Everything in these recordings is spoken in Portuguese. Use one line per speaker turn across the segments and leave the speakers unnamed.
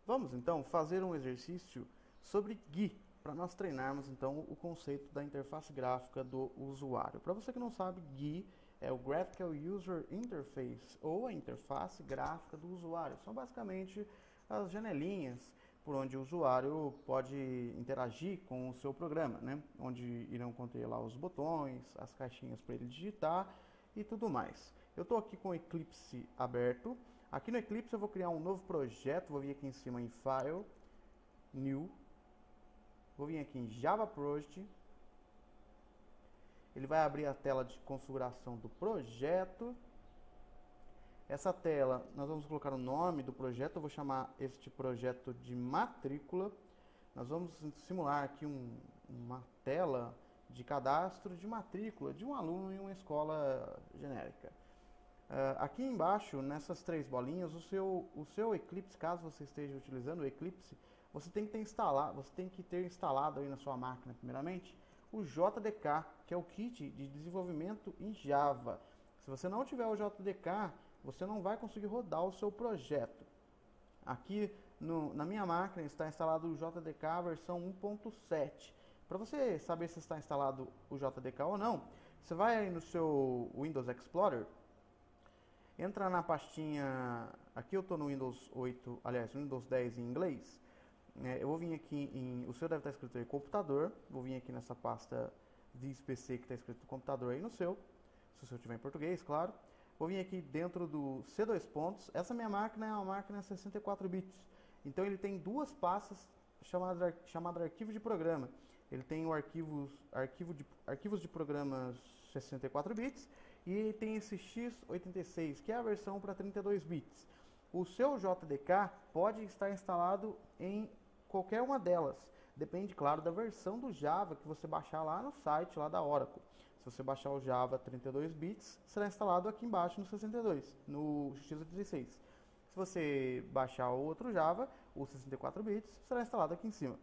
Vamos então fazer um exercício sobre GUI, para nós treinarmos então o conceito da interface gráfica do usuário. Para você que não sabe, GUI é o Graphical User Interface, ou a interface gráfica do usuário. São basicamente as janelinhas por onde o usuário pode interagir com o seu programa, né? Onde irão conter lá os botões, as caixinhas para ele digitar e tudo mais. Eu estou aqui com o Eclipse aberto. Aqui no Eclipse eu vou criar um novo projeto, vou vir aqui em cima em File, New, vou vir aqui em Java Project, ele vai abrir a tela de configuração do projeto. Essa tela, nós vamos colocar o nome do projeto, eu vou chamar este projeto de matrícula. Nós vamos simular aqui uma tela de cadastro de matrícula de um aluno em uma escola genérica. Aqui embaixo, nessas três bolinhas, o seu Eclipse, caso você esteja utilizando o Eclipse, você tem que ter instalado aí na sua máquina, primeiramente, o JDK, que é o kit de desenvolvimento em Java. Se você não tiver o JDK, você não vai conseguir rodar o seu projeto. Aqui na minha máquina está instalado o JDK versão 1.7. Para você saber se está instalado o JDK ou não, você vai aí no seu Windows Explorer, entra na pastinha, aqui eu estou no Windows 8, aliás, Windows 10 em inglês. Eu vou vir aqui o seu deve estar escrito aí computador, vou vir aqui nessa pasta This PC que está escrito computador aí no seu, se o seu tiver em português, claro. Vou vir aqui dentro do C2 pontos, essa minha máquina é uma máquina 64 bits, então ele tem duas pastas chamada arquivo de programa. Ele tem o arquivos de programas 64 bits e tem esse x86, que é a versão para 32 bits. O seu JDK pode estar instalado em qualquer uma delas. Depende, claro, da versão do Java que você baixar lá no site lá da Oracle. Se você baixar o Java 32 bits, será instalado aqui embaixo no 62, no x86. Se você baixar o outro Java, o 64 bits, será instalado aqui em cima.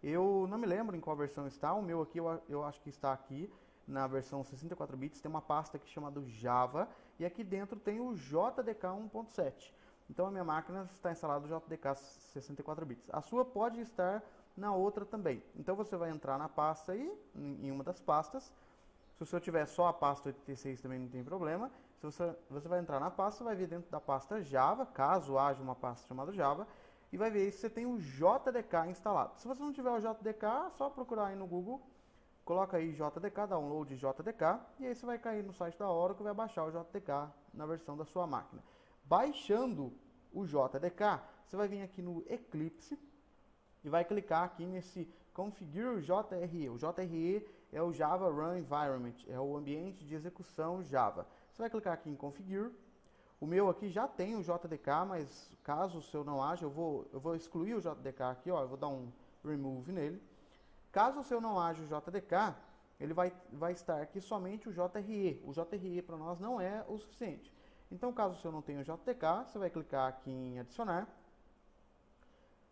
Eu não me lembro em qual versão está, o meu aqui eu acho que está aqui na versão 64 bits, tem uma pasta aqui chamada Java, e aqui dentro tem o JDK 1.7. Então a minha máquina está instalado o JDK 64 bits. A sua pode estar na outra também. Então você vai entrar na pasta aí, em uma das pastas. Se o senhor tiver só a pasta 86 também não tem problema. Se você vai entrar na pasta, vai vir dentro da pasta Java, caso haja uma pasta chamada Java, e vai ver aí se você tem o JDK instalado. Se você não tiver o JDK, é só procurar aí no Google, coloca aí JDK, download JDK, e aí você vai cair no site da Oracle e vai baixar o JDK na versão da sua máquina. Baixando o JDK, você vai vir aqui no Eclipse e vai clicar aqui nesse Configure JRE. O JRE é o Java Run Environment, é o ambiente de execução Java. Você vai clicar aqui em Configure. O meu aqui já tem o JDK, mas caso o seu não haja, eu vou excluir o JDK aqui, ó, eu vou dar um remove nele. Caso o seu não haja o JDK, ele vai estar aqui somente o JRE. O JRE para nós não é o suficiente. Então, caso o seu não tenha o JDK, você vai clicar aqui em adicionar.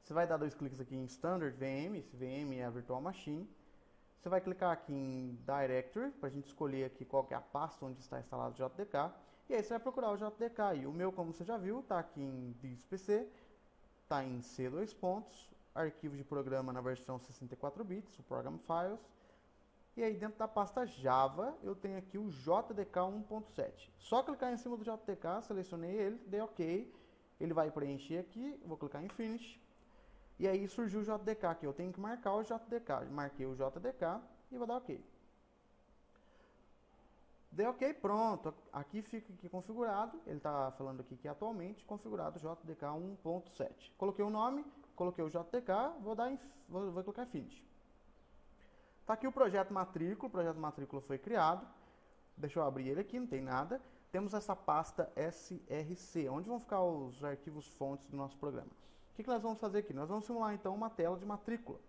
Você vai dar dois cliques aqui em Standard VM, esse VM é a Virtual Machine. Você vai clicar aqui em Directory, para a gente escolher aqui qual que é a pasta onde está instalado o JDK. E aí você vai procurar o JDK. E o meu, como você já viu, está aqui em This PC, está em C2 pontos, arquivo de programa na versão 64 bits, o Program Files. E aí dentro da pasta Java, eu tenho aqui o JDK 1.7. Só clicar em cima do JDK, selecionei ele, dei OK. Ele vai preencher aqui, vou clicar em Finish. E aí surgiu o JDK aqui, eu tenho que marcar o JDK. Marquei o JDK e vou dar OK. Dei OK, pronto. Aqui fica aqui configurado. Ele está falando aqui que é atualmente configurado JDK 1.7. Coloquei o nome, coloquei o JDK, vou clicar em Finish. Está aqui o projeto matrícula foi criado. Deixa eu abrir ele aqui, não tem nada. Temos essa pasta src, onde vão ficar os arquivos fontes do nosso programa. O que nós vamos fazer aqui? Nós vamos simular então uma tela de matrícula,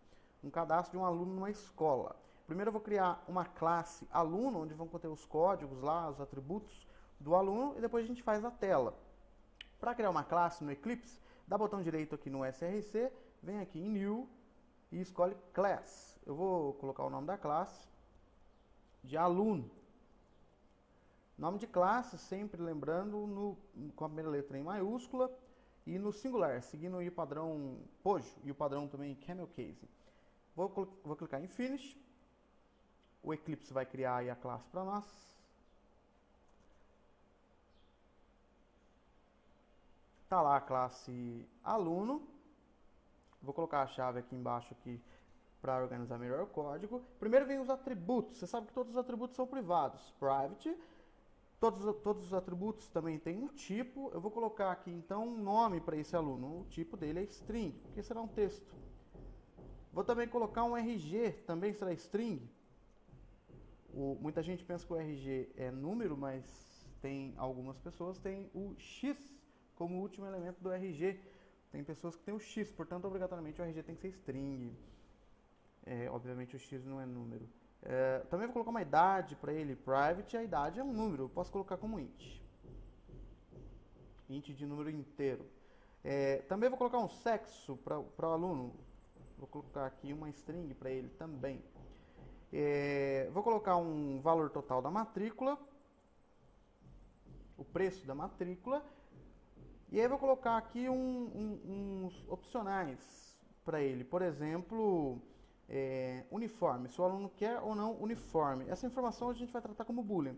um cadastro de um aluno numa escola. Primeiro eu vou criar uma classe aluno, onde vão conter os códigos lá, os atributos do aluno, e depois a gente faz a tela. Para criar uma classe no Eclipse, dá botão direito aqui no src, vem aqui em New e escolhe Class. Eu vou colocar o nome da classe de aluno. Nome de classe, sempre lembrando com a primeira letra em maiúscula e no singular, seguindo o padrão Pojo e o padrão também Camel Case. Vou clicar em Finish. O Eclipse vai criar aí a classe para nós. Tá lá a classe aluno. Vou colocar a chave aqui embaixo aqui para organizar melhor o código. Primeiro vem os atributos. Você sabe que todos os atributos são privados. Private. Todos os atributos também têm um tipo. Eu vou colocar aqui então um nome para esse aluno. O tipo dele é string, porque será um texto. Vou também colocar um RG, também será string. Muita gente pensa que o RG é número, mas algumas pessoas têm o X como último elemento do RG. Tem pessoas que têm o X, portanto, obrigatoriamente o RG tem que ser string. Obviamente o X não é número. Também vou colocar uma idade para ele, private, a idade é um número, eu posso colocar como int. Int de número inteiro. Também vou colocar um sexo para o aluno. Vou colocar aqui uma string para ele também. Vou colocar um valor total da matrícula, o preço da matrícula, e aí vou colocar aqui uns opcionais para ele. Por exemplo, uniforme, se o aluno quer ou não uniforme. Essa informação a gente vai tratar como boolean,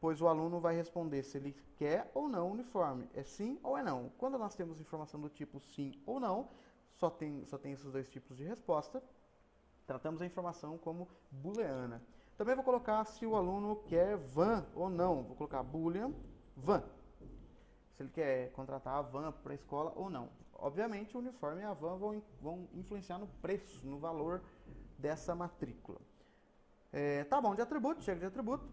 pois o aluno vai responder se ele quer ou não uniforme, é sim ou é não. Quando nós temos informação do tipo sim ou não, só tem esses dois tipos de resposta. Tratamos a informação como booleana. Também vou colocar se o aluno quer van ou não. Vou colocar boolean van. Se ele quer contratar a van para a escola ou não. Obviamente, o uniforme e a van vão influenciar no preço, no valor dessa matrícula. Tá bom, de atributo, chega de atributo.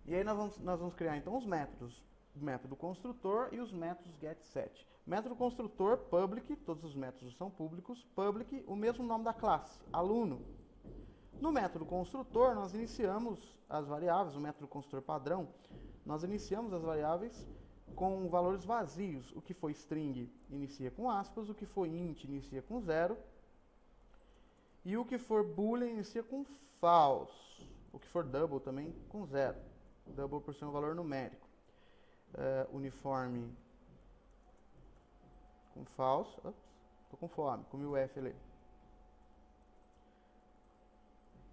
E aí nós vamos criar então os métodos. O método construtor e os métodos getSet. Método construtor, public, todos os métodos são públicos. Public, o mesmo nome da classe, aluno. No método construtor, nós iniciamos as variáveis, o método construtor padrão, nós iniciamos as variáveis com valores vazios. O que for string inicia com aspas, o que for int inicia com 0, e o que for boolean inicia com false. O que for double também com 0. Double por ser um valor numérico. Uniforme com false. Tô com fome, comi o F ali.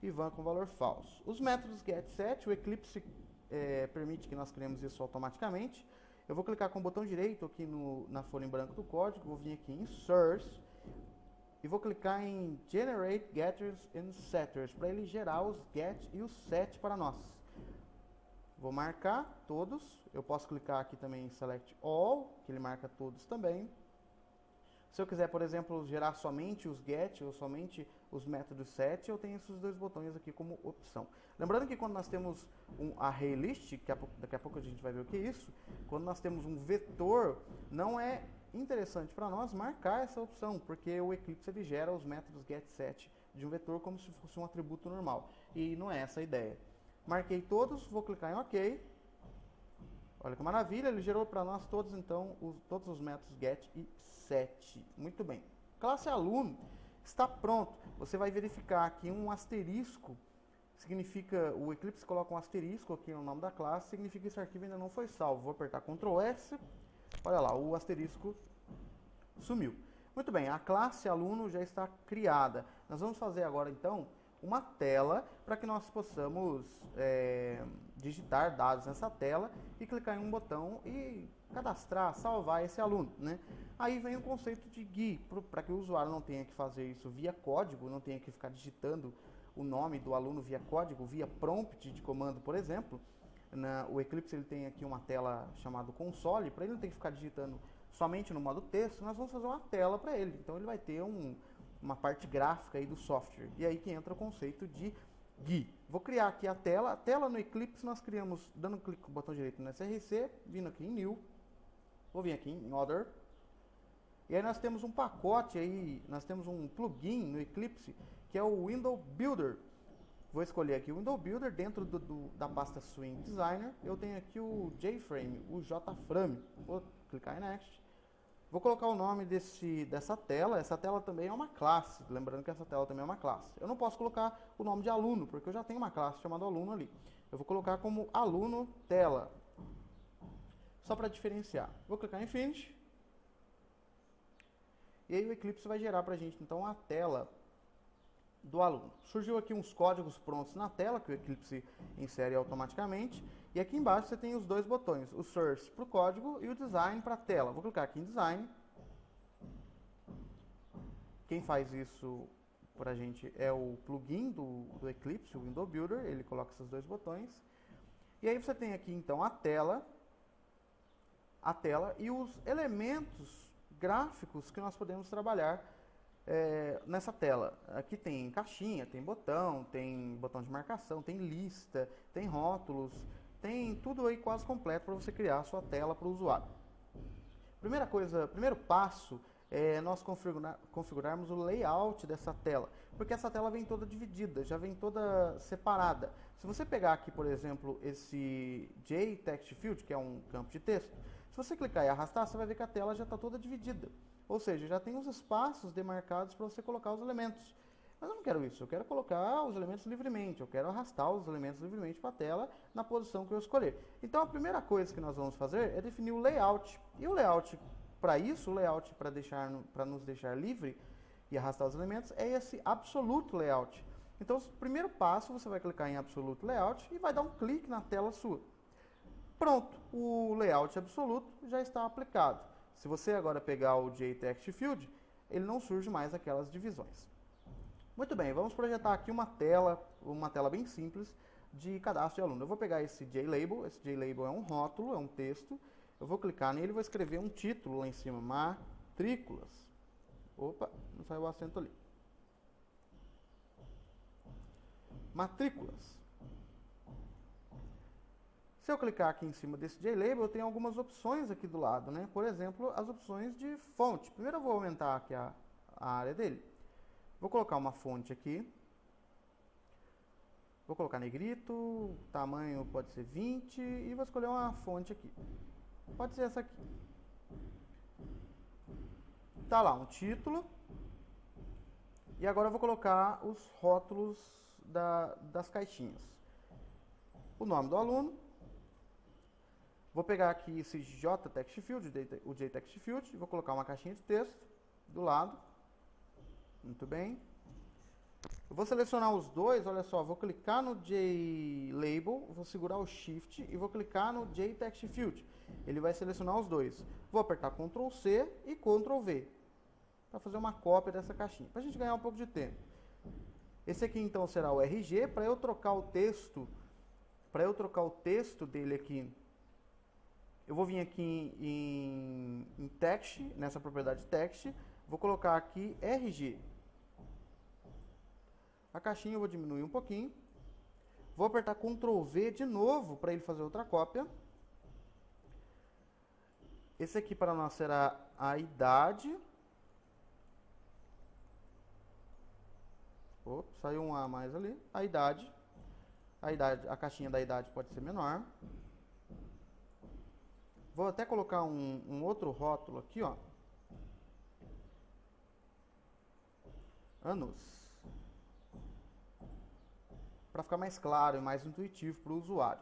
E van com valor falso. Os métodos getSet, o Eclipse permite que nós criemos isso automaticamente. Eu vou clicar com o botão direito aqui na folha em branco do código, vou vir aqui em Source e vou clicar em Generate Getters and Setters para ele gerar os get e os set para nós. Vou marcar todos. Eu posso clicar aqui também em Select All, que ele marca todos também. Se eu quiser, por exemplo, gerar somente os get ou somente os métodos set, eu tenho esses dois botões aqui como opção. Lembrando que quando nós temos um ArrayList, daqui a pouco a gente vai ver o que é isso, quando nós temos um vetor, não é interessante para nós marcar essa opção, porque o Eclipse ele gera os métodos getSet de um vetor como se fosse um atributo normal. E não é essa a ideia. Marquei todos, vou clicar em OK. Olha que maravilha, ele gerou para nós todos, então, todos os métodos get e set. Muito bem. Classe aluno está pronto. Você vai verificar aqui um asterisco, significa, o Eclipse coloca um asterisco aqui no nome da classe, significa que esse arquivo ainda não foi salvo. Vou apertar Ctrl S, olha lá, o asterisco sumiu. Muito bem, a classe aluno já está criada. Nós vamos fazer agora, então, uma tela para que nós possamos digitar dados nessa tela e clicar em um botão e cadastrar, salvar esse aluno, né? Aí vem o conceito de GUI, para que o usuário não tenha que fazer isso via código, não tenha que ficar digitando o nome do aluno via código, via prompt de comando, por exemplo. O Eclipse ele tem aqui uma tela chamada console, para ele não ter que ficar digitando somente no modo texto, nós vamos fazer uma tela para ele. Então ele vai ter uma parte gráfica aí do software. E aí que entra o conceito de GUI. Vou criar aqui a tela. A tela no Eclipse nós criamos dando um clique com o botão direito no SRC, vindo aqui em New. Vou vir aqui em Other. E aí nós temos um pacote aí, nós temos um plugin no Eclipse que é o Window Builder. Vou escolher aqui o Window Builder dentro da pasta Swing Designer. Eu tenho aqui o JFrame, o JFrame. Vou clicar em Next. Vou colocar o nome dessa tela. Essa tela também é uma classe. Lembrando que essa tela também é uma classe. Eu não posso colocar o nome de aluno, porque eu já tenho uma classe chamada aluno ali. Eu vou colocar como aluno tela. Só para diferenciar. Vou clicar em Finish. E aí o Eclipse vai gerar para a gente então a tela do aluno. Surgiu aqui uns códigos prontos na tela que o Eclipse insere automaticamente. E aqui embaixo você tem os dois botões, o Source para o código e o Design para a tela. Vou clicar aqui em Design. Quem faz isso para a gente é o plugin do Eclipse, o Window Builder. Ele coloca esses dois botões. E aí você tem aqui então a tela e os elementos gráficos que nós podemos trabalhar nessa tela. Aqui tem caixinha, tem botão de marcação, tem lista, tem rótulos, tem tudo aí quase completo para você criar a sua tela para o usuário. Primeiro passo é nós configurarmos o layout dessa tela, porque essa tela vem toda dividida, já vem toda separada. Se você pegar aqui, por exemplo, esse JTextField, que é um campo de texto, se você clicar e arrastar, você vai ver que a tela já está toda dividida. Ou seja, já tem os espaços demarcados para você colocar os elementos. Mas eu não quero isso, eu quero colocar os elementos livremente, eu quero arrastar os elementos livremente para a tela na posição que eu escolher. Então a primeira coisa que nós vamos fazer é definir o layout. E o layout para isso, o layout para nos deixar livre e arrastar os elementos, é esse Absolute Layout. Então, o primeiro passo, você vai clicar em Absolute Layout e vai dar um clique na tela sua. Pronto, o layout absoluto já está aplicado. Se você agora pegar o JTextField, ele não surge mais aquelas divisões. Muito bem, vamos projetar aqui uma tela bem simples de cadastro de aluno. Eu vou pegar esse JLabel, esse JLabel é um rótulo, é um texto. Eu vou clicar nele e vou escrever um título lá em cima, matrículas. Opa, não saiu o acento ali. Matrículas. Se eu clicar aqui em cima desse JLabel, eu tenho algumas opções aqui do lado, né? Por exemplo, as opções de fonte. Primeiro eu vou aumentar aqui a área dele. Vou colocar uma fonte aqui. Vou colocar negrito, o tamanho pode ser 20 e vou escolher uma fonte aqui. Pode ser essa aqui. Tá lá, um título. E agora eu vou colocar os rótulos das caixinhas. O nome do aluno. Vou pegar aqui esse JTextField, o JTextField, e vou colocar uma caixinha de texto do lado. Muito bem. Eu vou selecionar os dois, olha só, vou clicar no JLabel, vou segurar o Shift e vou clicar no JTextField. Ele vai selecionar os dois. Vou apertar Ctrl C e Ctrl V para fazer uma cópia dessa caixinha, para a gente ganhar um pouco de tempo. Esse aqui então será o RG. Para eu trocar o texto, dele aqui, eu vou vir aqui em Text, nessa propriedade Text, vou colocar aqui RG. A caixinha eu vou diminuir um pouquinho. Vou apertar Ctrl V de novo para ele fazer outra cópia. Esse aqui para nós será a idade. Opa, saiu um A mais ali. A idade, a caixinha da idade pode ser menor. Vou até colocar um outro rótulo aqui, ó. Anos. Para ficar mais claro e mais intuitivo para o usuário.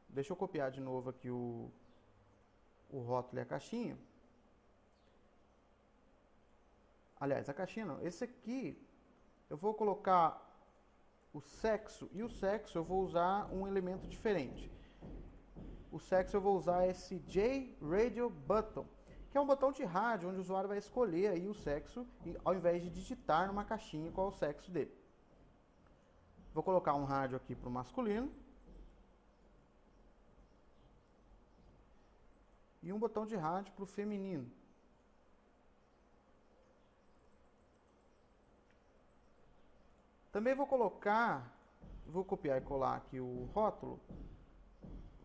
Deixa eu copiar de novo aqui o rótulo e a caixinha. Aliás, a caixinha não. Esse aqui, eu vou colocar o sexo. E o sexo eu vou usar um elemento diferente. O sexo eu vou usar esse JRadio Button, que é um botão de rádio onde o usuário vai escolher aí o sexo, ao invés de digitar numa caixinha qual é o sexo dele. Vou colocar um rádio aqui para o masculino. E um botão de rádio para o feminino. Também vou copiar e colar aqui o rótulo.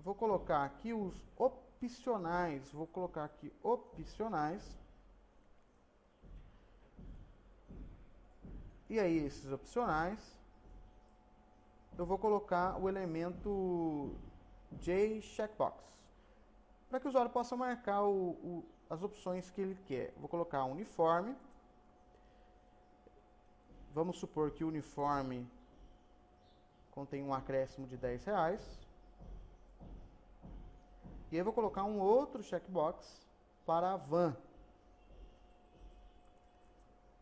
Vou colocar aqui os opcionais. Vou colocar aqui opcionais. E aí, esses opcionais, eu vou colocar o elemento JCheckbox, para que o usuário possa marcar as opções que ele quer. Vou colocar uniforme. Vamos supor que o uniforme contém um acréscimo de R$10. E aí eu vou colocar um outro checkbox para a van.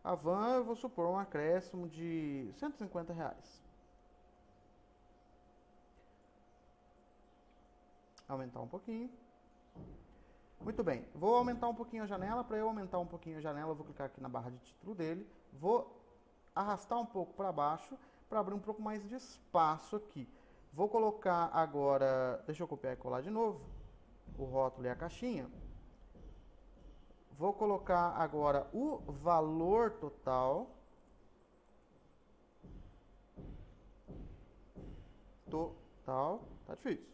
A van, eu vou supor um acréscimo de R$ 150. Aumentar um pouquinho. Muito bem, vou aumentar um pouquinho a janela. Para eu aumentar um pouquinho a janela, eu vou clicar aqui na barra de título dele. Vou arrastar um pouco para baixo, para abrir um pouco mais de espaço aqui. Vou colocar agora, deixa eu copiar e colar de novo, o rótulo e a caixinha. Vou colocar agora o valor total. Tá difícil.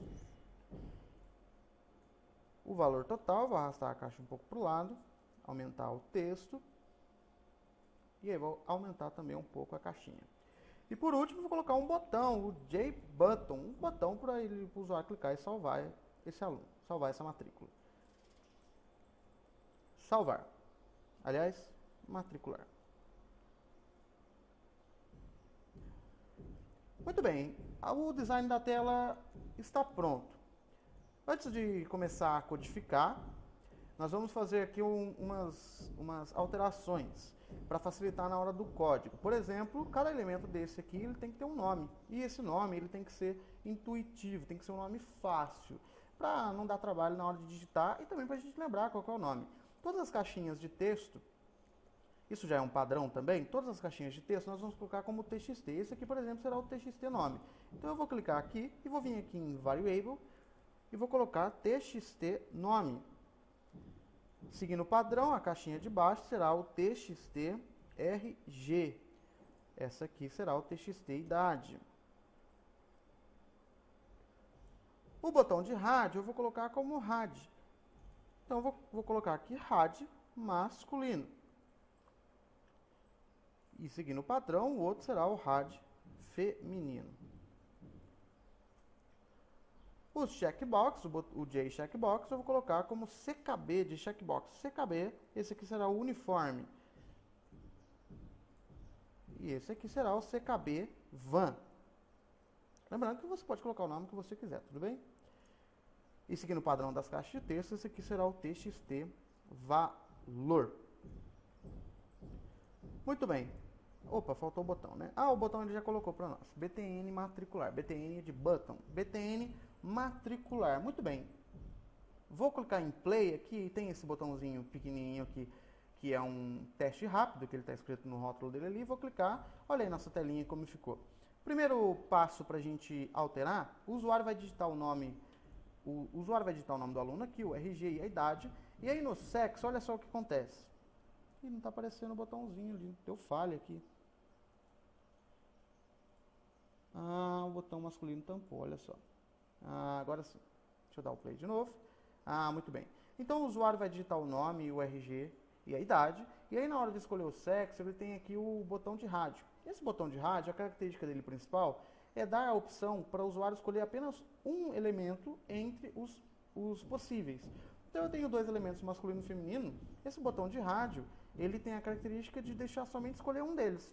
O valor total, vou arrastar a caixa um pouco para o lado, aumentar o texto. E aí vou aumentar também um pouco a caixinha. E por último, vou colocar um botão, o JButton, um botão para o usuário clicar e salvar esse aluno, salvar essa matrícula. Salvar. Aliás, matricular. Muito bem, o design da tela está pronto. Antes de começar a codificar, nós vamos fazer aqui umas alterações para facilitar na hora do código. Por exemplo, cada elemento desse aqui ele tem que ter um nome. E esse nome ele tem que ser intuitivo, tem que ser um nome fácil, para não dar trabalho na hora de digitar e também para a gente lembrar qual que é o nome. Todas as caixinhas de texto, isso já é um padrão também, todas as caixinhas de texto nós vamos colocar como TXT. Esse aqui, por exemplo, será o TXT nome. Então eu vou clicar aqui e vou vir aqui em Variable e vou colocar TXT nome. Seguindo o padrão, a caixinha de baixo será o TXT RG. Essa aqui será o TXT idade. O botão de rádio eu vou colocar como RAD. Então eu vou colocar aqui RAD masculino. E seguindo o padrão, o outro será o RAD feminino. Os checkbox, o J checkbox, eu vou colocar como CKB de checkbox. CKB, esse aqui será o uniforme. E esse aqui será o CKB van. Lembrando que você pode colocar o nome que você quiser, tudo bem? E seguindo o padrão das caixas de texto, esse aqui será o TXT valor. Muito bem. Opa, faltou o botão, né? O botão ele já colocou para nós. BTN matricular. BTN de button. BTN matricular. Muito bem. Vou clicar em play aqui. Tem esse botãozinho pequenininho aqui, que é um teste rápido, que ele está escrito no rótulo dele ali. Vou clicar. Olha aí nossa telinha como ficou. Primeiro passo para a gente alterar, o usuário vai digitar o nome. O usuário vai digitar o nome do aluno aqui, o RG e a idade. E aí no sexo, olha só o que acontece. Ih, não está aparecendo o botãozinho ali. Deu falha aqui. O botão masculino tampou, olha só. Agora sim. Deixa eu dar o play de novo. Muito bem. Então o usuário vai digitar o nome, o RG e a idade. E aí na hora de escolher o sexo, ele tem aqui o botão de rádio. Esse botão de rádio, a característica dele principal é dar a opção para o usuário escolher apenas um elemento entre os possíveis. Então eu tenho dois elementos, masculino e feminino. Esse botão de rádio, ele tem a característica de deixar somente escolher um deles.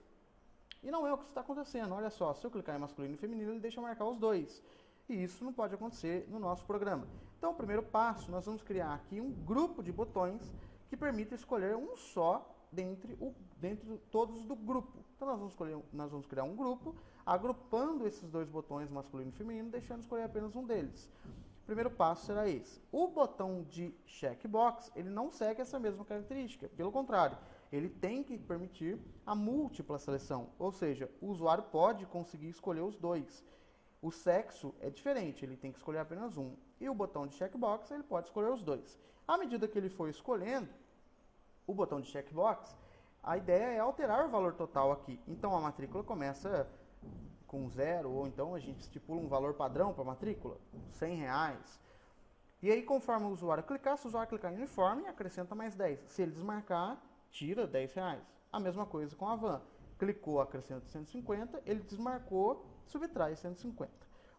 E não é o que está acontecendo. Olha só, se eu clicar em masculino e feminino, ele deixa marcar os dois. E isso não pode acontecer no nosso programa. Então, o primeiro passo, nós vamos criar aqui um grupo de botões que permita escolher um só dentre todos do grupo. Então, nós vamos criar um grupo, agrupando esses dois botões, masculino e feminino, deixando escolher apenas um deles. O primeiro passo será esse. O botão de checkbox, ele não segue essa mesma característica. Pelo contrário, ele tem que permitir a múltipla seleção, ou seja, o usuário pode conseguir escolher os dois. O sexo é diferente, ele tem que escolher apenas um. E o botão de checkbox, ele pode escolher os dois. À medida que ele for escolhendo o botão de checkbox, a ideia é alterar o valor total aqui. Então a matrícula começa com 0, ou então a gente estipula um valor padrão para a matrícula, R$100. E aí conforme o usuário clicar, se o usuário clicar em uniforme, acrescenta mais 10. Se ele desmarcar, tira R$10. A mesma coisa com a van. Clicou, acrescenta 150, ele desmarcou, subtrai 150.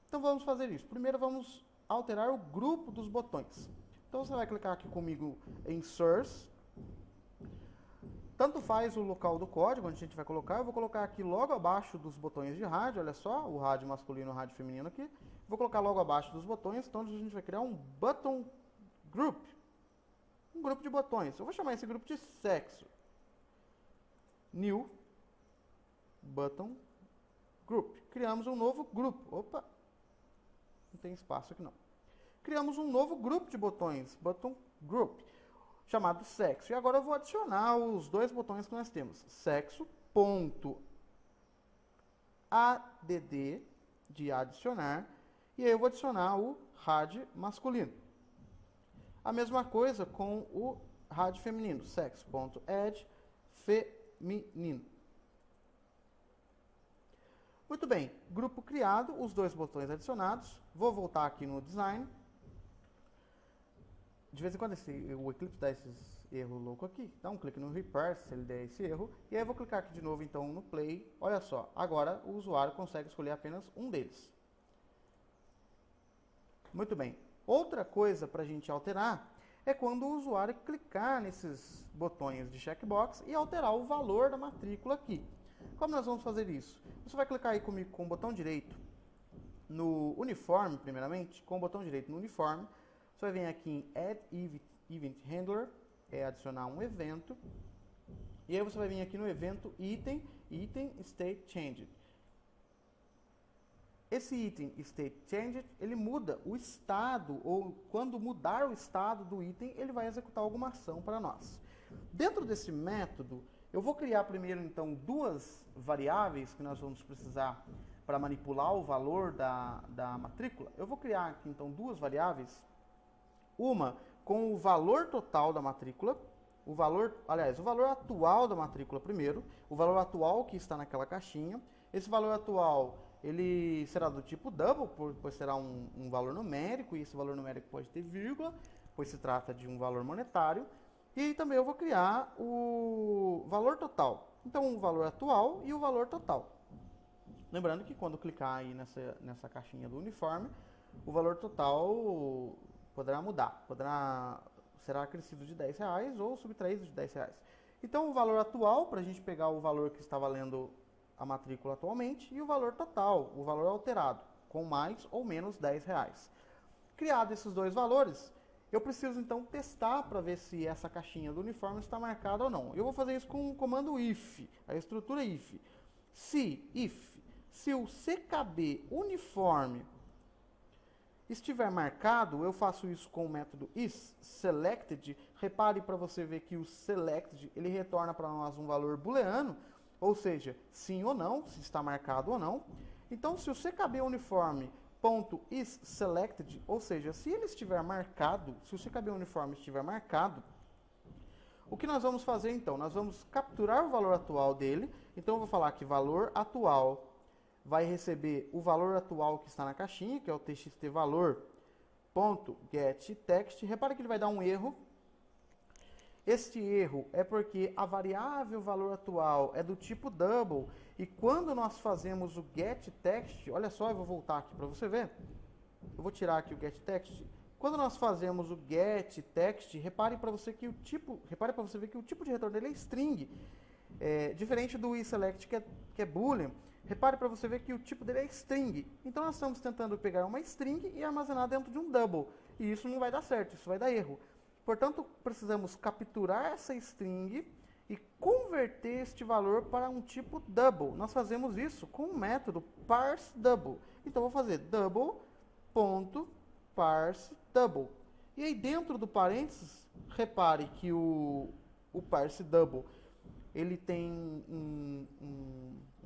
Então vamos fazer isso. Primeiro vamos alterar o grupo dos botões. Então você vai clicar aqui comigo em Source. Tanto faz o local do código onde a gente vai colocar. Eu vou colocar aqui logo abaixo dos botões de rádio, olha só, o rádio masculino e o rádio feminino aqui. Vou colocar logo abaixo dos botões, então a gente vai criar um button group. Um grupo de botões. Eu vou chamar esse grupo de sexo. new button group. Criamos um novo grupo. Opa, não tem espaço aqui não. Criamos um novo grupo de botões, button group, chamado sexo. E agora eu vou adicionar os dois botões que nós temos, sexo.add, de adicionar, e aí eu vou adicionar o RAD masculino. A mesma coisa com o RAD feminino, sexo.add feminino. Muito bem, grupo criado, os dois botões adicionados. Vou voltar aqui no design. De vez em quando o Eclipse dá esses erros loucos aqui. Dá um clique no Repair se ele der esse erro. E aí eu vou clicar aqui de novo então no Play. Olha só, agora o usuário consegue escolher apenas um deles. Muito bem. Outra coisa para a gente alterar é quando o usuário clicar nesses botões de checkbox e alterar o valor da matrícula aqui. Como nós vamos fazer isso? Você vai clicar aí comigo com o botão direito no uniforme, primeiramente, com o botão direito no uniforme. Você vai vir aqui em Add Event Handler, é adicionar um evento. E aí você vai vir aqui no evento Item State Changed. Esse item State Changed, ele muda o estado, ou quando mudar o estado do item, ele vai executar alguma ação para nós. Dentro desse método, eu vou criar primeiro, então, duas variáveis que nós vamos precisar para manipular o valor da matrícula. Eu vou criar aqui, então, duas variáveis. Uma com o valor total da matrícula, o valor atual da matrícula primeiro, o valor atual que está naquela caixinha. Esse valor atual, ele será do tipo double, pois será um valor numérico, e esse valor numérico pode ter vírgula, pois se trata de um valor monetário. E também eu vou criar o valor total. Então, o valor atual e o valor total. Lembrando que quando clicar aí nessa caixinha do uniforme, o valor total poderá mudar. Será acrescido de R$10 ou subtraído de R$10. Então, o valor atual, para a gente pegar o valor que está valendo a matrícula atualmente, e o valor total, o valor alterado, com mais ou menos R$10. Criado esses dois valores, eu preciso então testar para ver se essa caixinha do uniforme está marcada ou não. Eu vou fazer isso com o comando if, a estrutura if. Se o CKB uniforme estiver marcado, eu faço isso com o método isSelected. Repare para você ver que o selected, ele retorna para nós um valor booleano, ou seja, sim ou não, se está marcado ou não. Então, se o CKB uniforme .isSelected, ou seja, se ele estiver marcado, se o CKB uniforme estiver marcado, o que nós vamos fazer então? Nós vamos capturar o valor atual dele. Então eu vou falar que valor atual vai receber o valor atual que está na caixinha, que é o txtvalor.getText. Repare que ele vai dar um erro. Este erro é porque a variável valor atual é do tipo double, e quando nós fazemos o getText, olha só, eu vou voltar aqui para você ver. Eu vou tirar aqui o getText. Quando nós fazemos o getText, repare para você ver que o tipo de retorno dele é string, diferente do isSelect que é boolean. Repare para você ver que o tipo dele é string. Então nós estamos tentando pegar uma string e armazenar dentro de um double, e isso não vai dar certo, isso vai dar erro. Portanto, precisamos capturar essa string e converter este valor para um tipo double. Nós fazemos isso com o método parseDouble. Então, eu vou fazer double.parseDouble. E aí, dentro do parênteses, repare que o parseDouble, ele tem um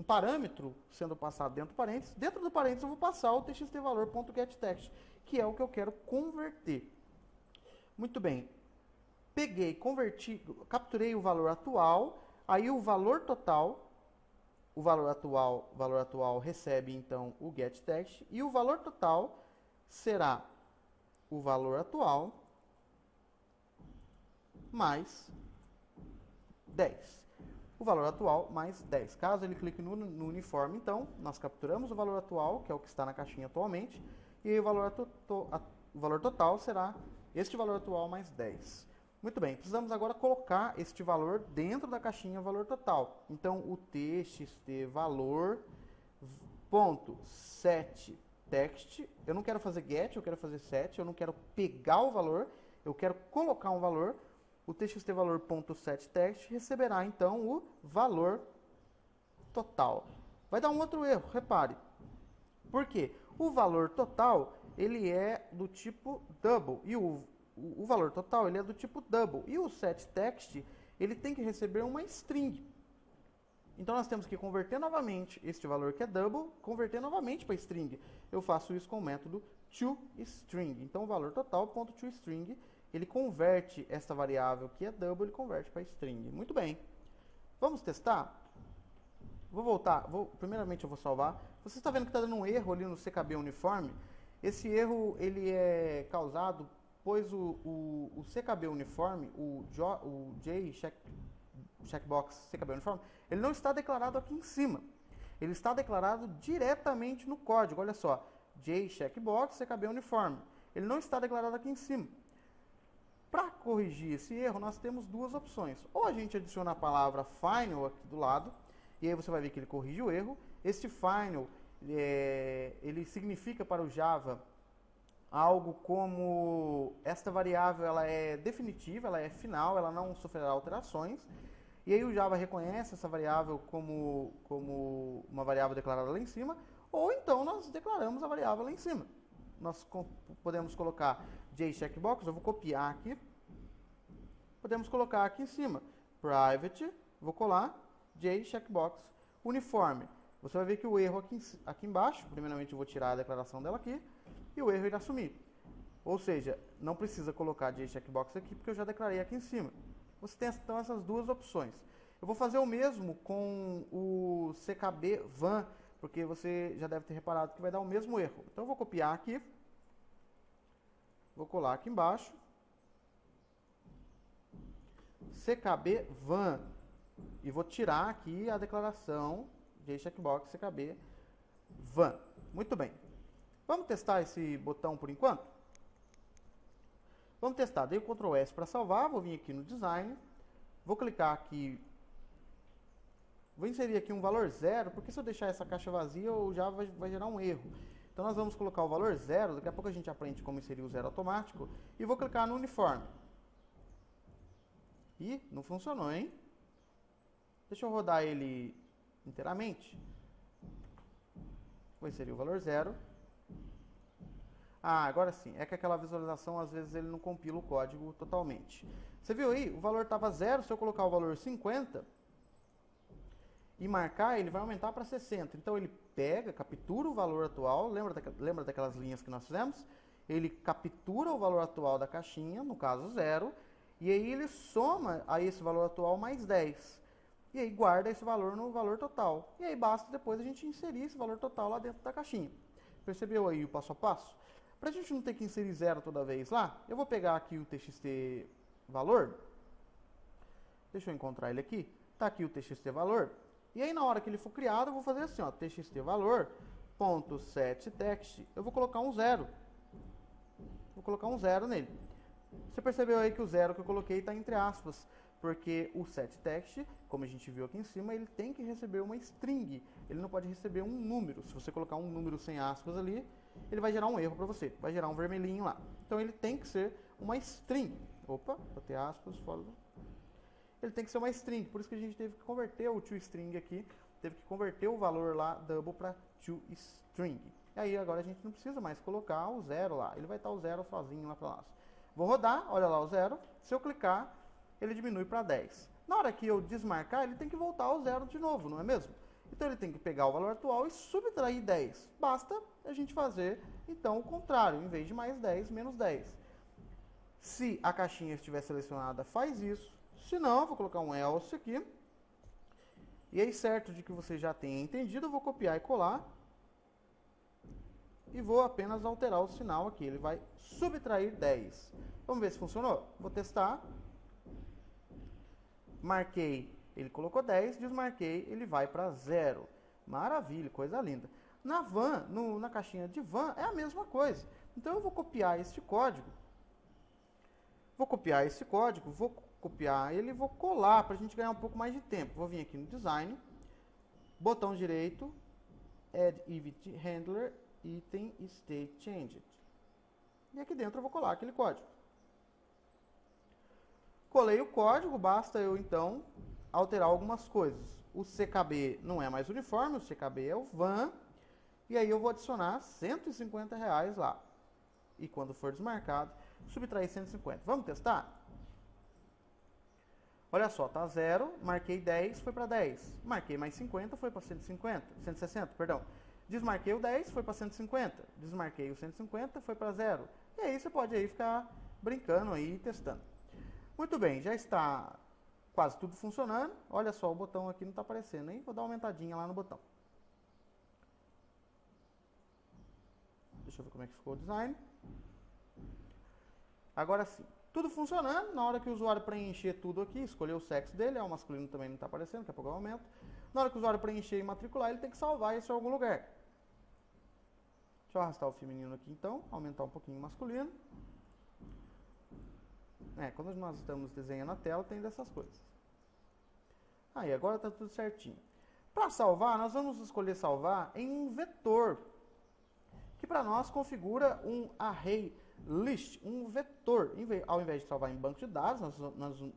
parâmetro sendo passado dentro do parênteses. Dentro do parênteses, eu vou passar o txtvalor.getText, que é o que eu quero converter. Muito bem, capturei o valor atual, aí o valor total, o valor atual recebe então o getText, e o valor total será o valor atual mais 10. O valor atual mais 10. Caso ele clique no uniforme, então, nós capturamos o valor atual, que é o que está na caixinha atualmente, e aí o valor total será este valor atual mais 10. Muito bem, precisamos agora colocar este valor dentro da caixinha valor total. Então, o txtvalor.setText, eu não quero fazer get, eu quero fazer set, eu não quero pegar o valor, eu quero colocar um valor. o txtvalor.setText receberá então o valor total. Vai dar um outro erro, repare. Por quê? O valor total, ele é do tipo double, e o valor total ele é do tipo double, e o setText, ele tem que receber uma string. Então nós temos que converter novamente este valor que é double, converter novamente para string. Eu faço isso com o método toString. Então o valor total.toString, ele converte esta variável que é double, ele converte para string. Muito bem. Vamos testar? Vou voltar, primeiramente eu vou salvar. Você está vendo que está dando um erro ali no CKB uniforme? Esse erro ele é causado pois o CKB uniforme, o checkbox CKB uniforme, ele não está declarado aqui em cima. Ele está declarado diretamente no código. Olha só, checkbox CKB uniforme. Ele não está declarado aqui em cima. Para corrigir esse erro, nós temos duas opções. Ou a gente adiciona a palavra final aqui do lado, e aí você vai ver que ele corrige o erro. Este final, ele significa para o Java algo como esta variável ela é definitiva, ela é final, ela não sofrerá alterações. E aí o Java reconhece essa variável como uma variável declarada lá em cima, ou então nós declaramos a variável lá em cima. Nós podemos colocar checkbox, eu vou copiar aqui, podemos colocar aqui em cima, private, vou colar, checkbox, uniforme. Você vai ver que o erro aqui embaixo, primeiramente eu vou tirar a declaração dela aqui, e o erro irá sumir. Ou seja, não precisa colocar checkbox aqui, porque eu já declarei aqui em cima. Você tem então essas duas opções. Eu vou fazer o mesmo com o CKB van, porque você já deve ter reparado que vai dar o mesmo erro. Então eu vou copiar aqui, vou colar aqui embaixo, CKB van, e vou tirar aqui a declaração checkbox CKB van. Muito bem. Vamos testar esse botão por enquanto? Vamos testar. Dei o Ctrl S para salvar, vou vir aqui no design, vou clicar aqui, vou inserir aqui um valor 0, porque se eu deixar essa caixa vazia, o Java vai gerar um erro. Então nós vamos colocar o valor 0, daqui a pouco a gente aprende como inserir o 0 automático, e vou clicar no uniforme. Ih, não funcionou, hein? Deixa eu rodar ele inteiramente. Vou inserir o valor 0. Ah, agora sim. É que aquela visualização, às vezes, ele não compila o código totalmente. Você viu aí? O valor estava 0. Se eu colocar o valor 50 e marcar, ele vai aumentar para 60. Então, ele pega, captura o valor atual. Lembra daquelas linhas que nós fizemos? Ele captura o valor atual da caixinha, no caso 0. E aí, ele soma a esse valor atual mais 10. E aí, guarda esse valor no valor total. E aí, basta depois a gente inserir esse valor total lá dentro da caixinha. Percebeu aí o passo a passo? Para a gente não ter que inserir 0 toda vez lá, eu vou pegar aqui o txt valor. Deixa eu encontrar ele aqui. Está aqui o txt valor. E aí na hora que ele for criado, eu vou fazer assim, ó, txt valor.setText. Eu vou colocar um 0. Vou colocar um 0 nele. Você percebeu aí que o 0 que eu coloquei está entre aspas, porque o setText, como a gente viu aqui em cima, ele tem que receber uma string. Ele não pode receber um número. Se você colocar um número sem aspas ali, ele vai gerar um erro para você, vai gerar um vermelhinho lá. Então ele tem que ser uma string. Opa, botei aspas fora. Ele tem que ser uma string, por isso que a gente teve que converter o toString aqui, teve que converter o valor lá double para toString. E aí agora a gente não precisa mais colocar o 0 lá, ele vai estar o 0 sozinho lá para lá. Vou rodar, olha lá o 0, se eu clicar, ele diminui para 10. Na hora que eu desmarcar, ele tem que voltar ao 0 de novo, não é mesmo? Então ele tem que pegar o valor atual e subtrair 10. Basta a gente fazer, então, o contrário. Em vez de mais 10, menos 10. Se a caixinha estiver selecionada, faz isso. Se não, eu vou colocar um else aqui. E aí, certo de que você já tenha entendido, eu vou copiar e colar. E vou apenas alterar o sinal aqui. Ele vai subtrair 10. Vamos ver se funcionou? Vou testar. Marquei. Ele colocou 10, desmarquei, ele vai para 0. Maravilha, coisa linda. Na van, na caixinha de van, é a mesma coisa. Então eu vou copiar este código. Vou copiar ele e vou colar para a gente ganhar um pouco mais de tempo. Vou vir aqui no design, botão direito, Add Event Handler, Item State Changed. E aqui dentro eu vou colar aquele código. Colei o código, basta eu então alterar algumas coisas. O CKB não é mais uniforme, o CKB é o van, e aí eu vou adicionar R$150 lá. E quando for desmarcado, subtrair 150. Vamos testar? Olha só, tá 0, marquei 10, foi para 10. Marquei mais 50, foi para 160, perdão. Desmarquei o 10, foi para 150. Desmarquei o 150, foi para 0. E aí você pode aí ficar brincando aí, testando. Muito bem, já está quase tudo funcionando. Olha só, o botão aqui não está aparecendo, hein? Vou dar uma aumentadinha lá no botão. Deixa eu ver como é que ficou o design. Agora sim, tudo funcionando. Na hora que o usuário preencher tudo aqui, escolher o sexo dele, o masculino também não está aparecendo, daqui a pouco eu aumento. Na hora que o usuário preencher e matricular, ele tem que salvar isso em algum lugar. Deixa eu arrastar o feminino aqui então, aumentar um pouquinho o masculino. Quando nós estamos desenhando a tela, tem dessas coisas. Aí, agora está tudo certinho. Para salvar, nós vamos escolher salvar em um vetor, que para nós configura um array list, um vetor. Ao invés de salvar em banco de dados, nós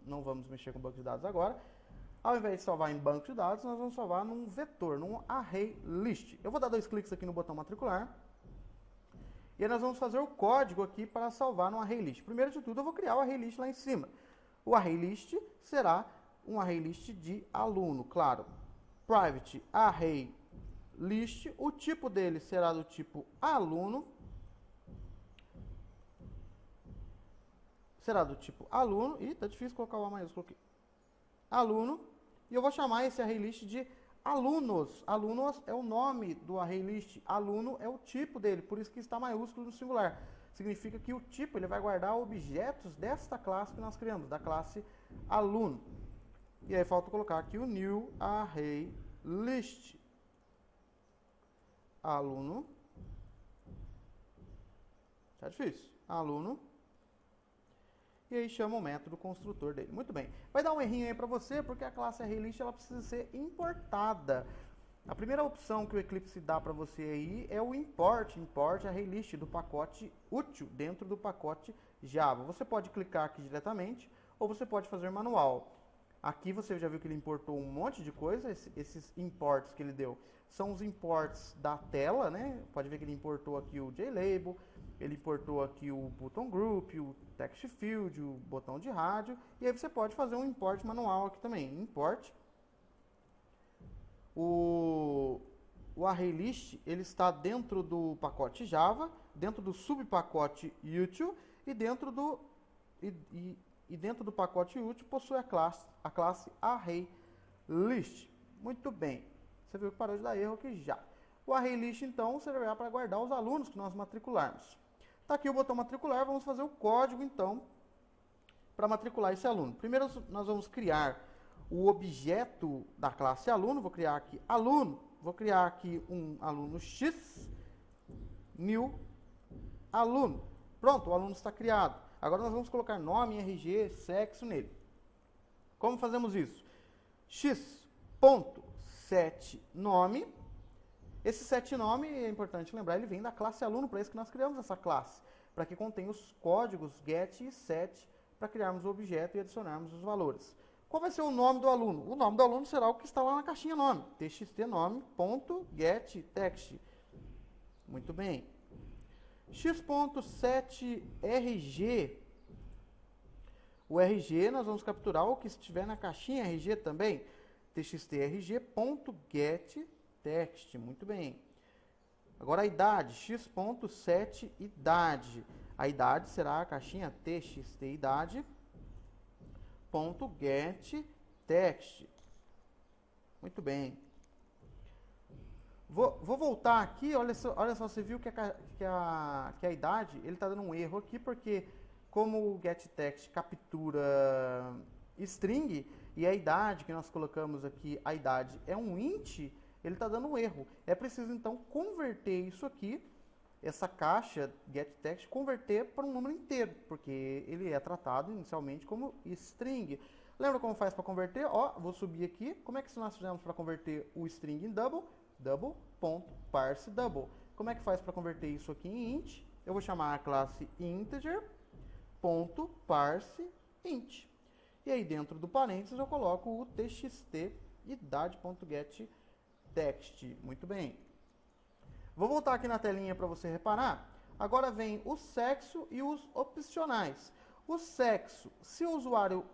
não vamos mexer com banco de dados agora. Ao invés de salvar em banco de dados, nós vamos salvar num vetor, num array list. Eu vou dar 2 cliques aqui no botão matricular. E aí nós vamos fazer o código aqui para salvar no array list. Primeiro de tudo, eu vou criar o array list lá em cima. O array list será um array list de aluno, claro. Private array list, o tipo dele será do tipo aluno. Será do tipo aluno. Ih, tá difícil colocar o A maiúsculo aqui. Aluno. E eu vou chamar esse array list de alunos. Alunos é o nome do array list. Aluno é o tipo dele, por isso que está maiúsculo no singular. Significa que o tipo ele vai guardar objetos desta classe que nós criamos, da classe aluno. E aí falta colocar aqui o new array list. Aluno. Tá difícil. Aluno. E aí chama o método construtor dele. Muito bem. Vai dar um errinho aí para você, porque a classe ArrayList ela precisa ser importada. A primeira opção que o Eclipse dá para você aí é o import ArrayList do pacote útil dentro do pacote Java. Você pode clicar aqui diretamente ou você pode fazer manual. Aqui você já viu que ele importou um monte de coisa. Esses imports que ele deu são os imports da tela, né? Pode ver que ele importou aqui o JLabel, ele importou aqui o button group, o text field, o botão de rádio, e aí você pode fazer um import manual aqui também. Import. O ArrayList, ele está dentro do pacote Java, dentro do subpacote util e dentro do dentro do pacote util possui a classe ArrayList. Muito bem. Você viu que parou de dar erro aqui já. O ArrayList, então, servirá para guardar os alunos que nós matricularmos. Está aqui o botão matricular, vamos fazer o código, então, para matricular esse aluno. Primeiro, nós vamos criar o objeto da classe aluno. Vou criar aqui aluno. Vou criar aqui um aluno X, new aluno. Pronto, o aluno está criado. Agora nós vamos colocar nome, RG, sexo nele. Como fazemos isso? X.setNome. Esse setNome, é importante lembrar, ele vem da classe aluno, para isso que nós criamos essa classe, para que contém os códigos get e set, para criarmos o objeto e adicionarmos os valores. Qual vai ser o nome do aluno? O nome do aluno será o que está lá na caixinha nome, txtnome.getText. Muito bem. X.setRG. O RG nós vamos capturar o que estiver na caixinha RG também, txtrg.getText. Muito bem. Agora a idade, x.setIdade. A idade será a caixinha txtidade.getText. Muito bem. Vou voltar aqui, olha só, você viu que a idade, ele está dando um erro aqui, porque como o getText captura string, e a idade que nós colocamos aqui, a idade é um int, ele está dando um erro. É preciso, então, converter isso aqui, essa caixa getText, converter para um número inteiro, porque ele é tratado inicialmente como string. Lembra como faz para converter? Ó, vou subir aqui. Como é que nós fizemos para converter o string em double? Double.parseDouble. Como é que faz para converter isso aqui em int? Eu vou chamar a classe integer.parseInt. E aí dentro do parênteses eu coloco o txt idade.getText. Muito bem. Vou voltar aqui na telinha para você reparar. Agora vem o sexo e os opcionais. O sexo, se o usuário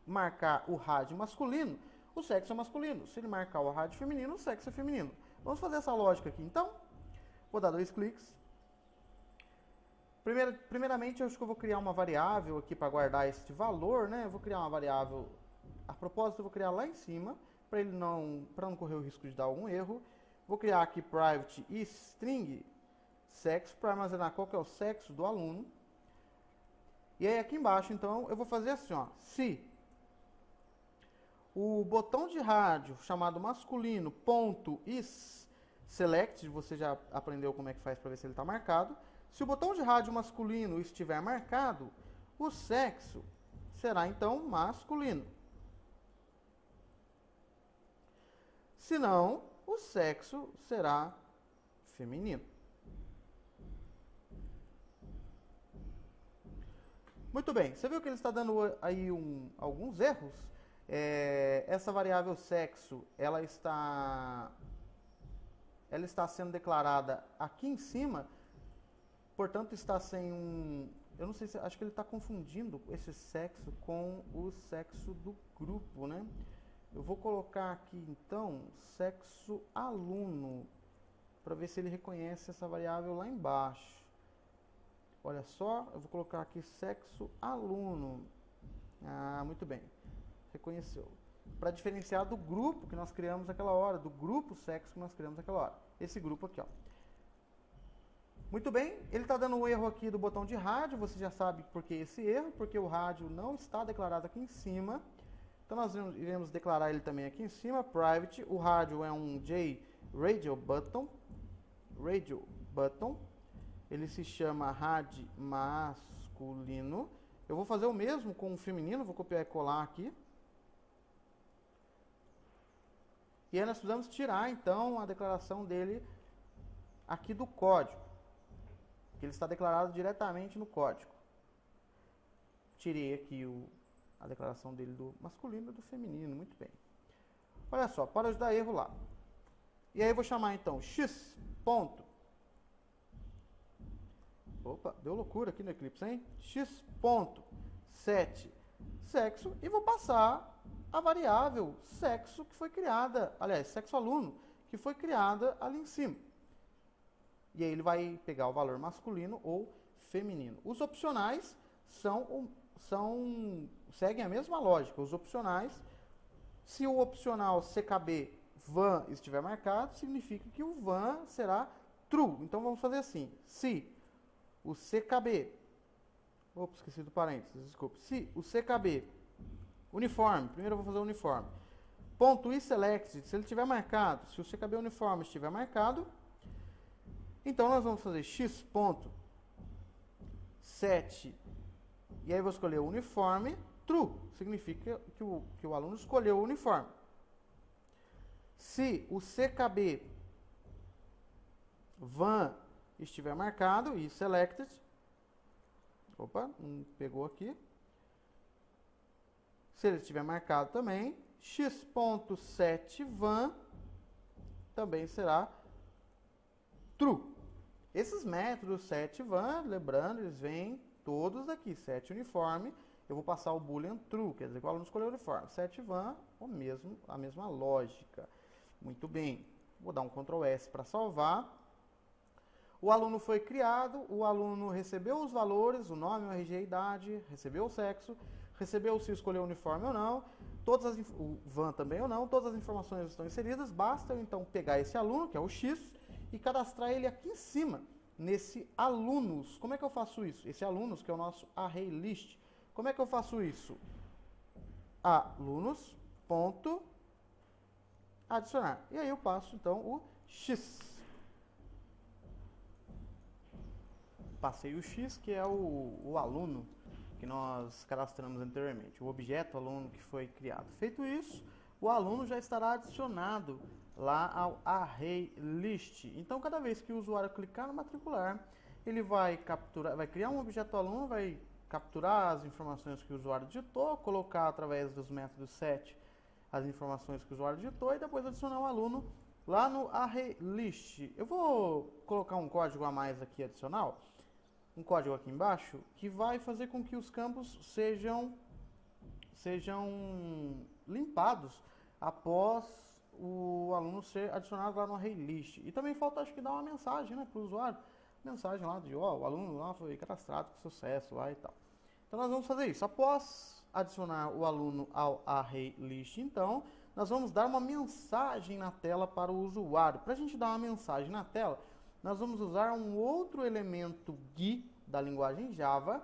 marcar o rádio masculino, o sexo é masculino. Se ele marcar o rádio feminino, o sexo é feminino. Vamos fazer essa lógica aqui, então. Vou dar 2 cliques. Primeiramente, eu acho que eu vou criar uma variável aqui para guardar este valor, né? Eu vou criar uma variável, a propósito, eu vou criar lá em cima, para não correr o risco de dar algum erro. Vou criar aqui private e string sexo para armazenar qual que é o sexo do aluno. E aí aqui embaixo, então, eu vou fazer assim, ó, se o botão de rádio chamado masculino .is select, você já aprendeu como é que faz para ver se ele está marcado. Se o botão de rádio masculino estiver marcado, o sexo será então masculino. Se não, o sexo será feminino. Muito bem, você viu que ele está dando aí alguns erros? Essa variável sexo, ela está sendo declarada aqui em cima, portanto está sem eu não sei se, acho que ele está confundindo esse sexo com o sexo do grupo, né? Eu vou colocar aqui então sexo aluno, para ver se ele reconhece essa variável lá embaixo. Olha só, eu vou colocar aqui sexo aluno. Ah, muito bem. Reconheceu. Para diferenciar do grupo que nós criamos naquela hora, do grupo sexo que nós criamos naquela hora. Esse grupo aqui, ó. Muito bem, ele está dando um erro aqui do botão de rádio, você já sabe por que esse erro, porque o rádio não está declarado aqui em cima. Então nós iremos declarar ele também aqui em cima, private. O rádio é um JRadioButton. Ele se chama rádio masculino. Eu vou fazer o mesmo com o feminino, vou copiar e colar aqui. E aí nós precisamos tirar, então, a declaração dele aqui do código. Que ele está declarado diretamente no código. Tirei aqui a declaração dele do masculino e do feminino, muito bem. Olha só, para de dar erro lá. E aí eu vou chamar, então, x ponto. Opa, deu loucura aqui no Eclipse, hein? x.set sexo e vou passar a variável sexo que foi criada, aliás, sexo aluno, que foi criada ali em cima. E aí ele vai pegar o valor masculino ou feminino. Os opcionais seguem a mesma lógica. Os opcionais, se o opcional CKB van estiver marcado, significa que o van será true. Então vamos fazer assim, se o CKB, opa, esqueci do parênteses, desculpe. Se o CKB uniforme, primeiro eu vou fazer o uniforme, ponto iSelect, se ele estiver marcado, se o CKB uniforme estiver marcado, então nós vamos fazer x.set, e aí eu vou escolher o uniforme, true, significa que o aluno escolheu o uniforme. Se o CKB van estiver marcado e selected, opa, pegou aqui. Se ele estiver marcado também, x.setVan também será true. Esses métodos setVan, lembrando, eles vêm todos aqui, set uniforme, eu vou passar o boolean true, quer dizer que o aluno escolheu o uniforme. Setvan, a mesma lógica. Muito bem, vou dar um Ctrl S para salvar. O aluno foi criado, o aluno recebeu os valores, o nome, o RG, a idade, recebeu o sexo, recebeu se escolheu o uniforme ou não, o van também ou não, todas as informações estão inseridas, basta eu então pegar esse aluno, que é o X, e cadastrar ele aqui em cima, nesse alunos. Como é que eu faço isso? Esse alunos, que é o nosso array list. Como é que eu faço isso? Alunos, ponto, adicionar. E aí eu passo então o X. Passei o X, que é o aluno que nós cadastramos anteriormente, o objeto aluno que foi criado. Feito isso, o aluno já estará adicionado lá ao array list. Então, cada vez que o usuário clicar no matricular, ele vai capturar, vai criar um objeto aluno, vai capturar as informações que o usuário digitou, colocar através dos métodos set as informações que o usuário digitou e depois adicionar o aluno lá no ArrayList. Eu vou colocar um código a mais aqui adicional, um código aqui embaixo, que vai fazer com que os campos sejam limpados após o aluno ser adicionado lá no ArrayList. E também falta, acho que, dar uma mensagem, né, para o usuário. Mensagem lá de, ó, o aluno lá foi cadastrado com sucesso lá e tal. Então nós vamos fazer isso. Após adicionar o aluno ao ArrayList, então, nós vamos dar uma mensagem na tela para o usuário. Para a gente dar uma mensagem na tela, nós vamos usar um outro elemento GUI da linguagem Java,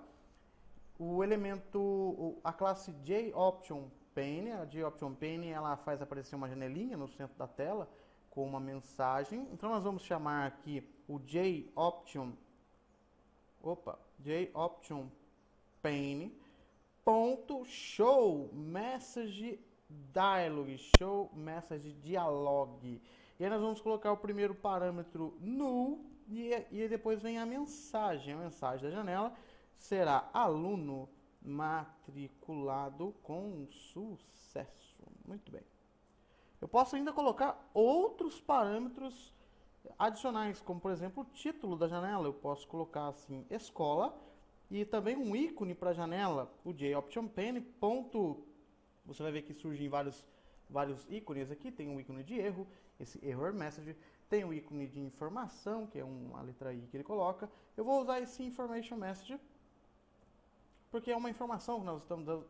o elemento, a classe JOptionPane. A JOptionPane, ela faz aparecer uma janelinha no centro da tela com uma mensagem. Então nós vamos chamar aqui o JOptionPane.showMessageDialog, show message dialog. E aí nós vamos colocar o primeiro parâmetro null e depois vem a mensagem. A mensagem da janela será aluno matriculado com sucesso. Muito bem. Eu posso ainda colocar outros parâmetros adicionais, como por exemplo o título da janela. Eu posso colocar assim, escola, e também um ícone para a janela, o JOptionPane. Você vai ver que surgem vários ícones aqui. Tem um ícone de erro, esse error message. Tem um ícone de informação, que é uma letra I que ele coloca. Eu vou usar esse information message, porque é uma informação que nós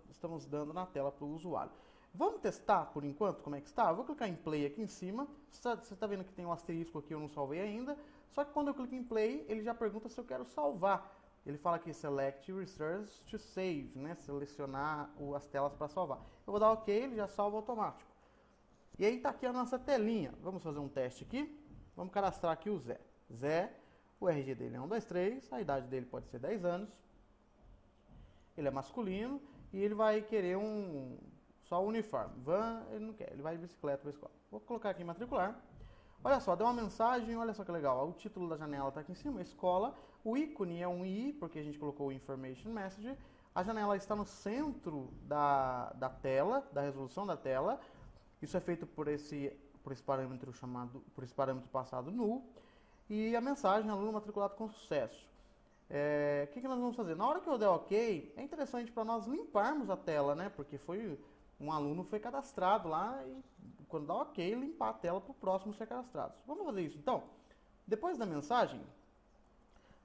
estamos dando na tela para o usuário. Vamos testar por enquanto como é que está? Eu vou clicar em play aqui em cima. Você está vendo que tem um asterisco aqui, eu não salvei ainda. Só que quando eu clico em play, ele já pergunta se eu quero salvar. Ele fala aqui select resource to save, né? Selecionar as telas para salvar. Eu vou dar OK, ele já salva automático. E aí está aqui a nossa telinha. Vamos fazer um teste aqui. Vamos cadastrar aqui o Zé. Zé, o RG dele é 123, a idade dele pode ser 10 anos. Ele é masculino e ele vai querer só o uniforme. Van, ele não quer, ele vai de bicicleta para a escola. Vou colocar aqui em matricular. Olha só, deu uma mensagem, olha só que legal. O título da janela está aqui em cima, escola. O ícone é um I, porque a gente colocou o information message. A janela está no centro da tela, da resolução da tela. Isso é feito por esse parâmetro passado null. E a mensagem, aluno matriculado com sucesso. O que nós vamos fazer? Na hora que eu der OK, é interessante para nós limparmos a tela, né? Porque um aluno foi cadastrado lá e quando dá OK, limpar a tela para o próximo ser cadastrado. Vamos fazer isso então? Depois da mensagem,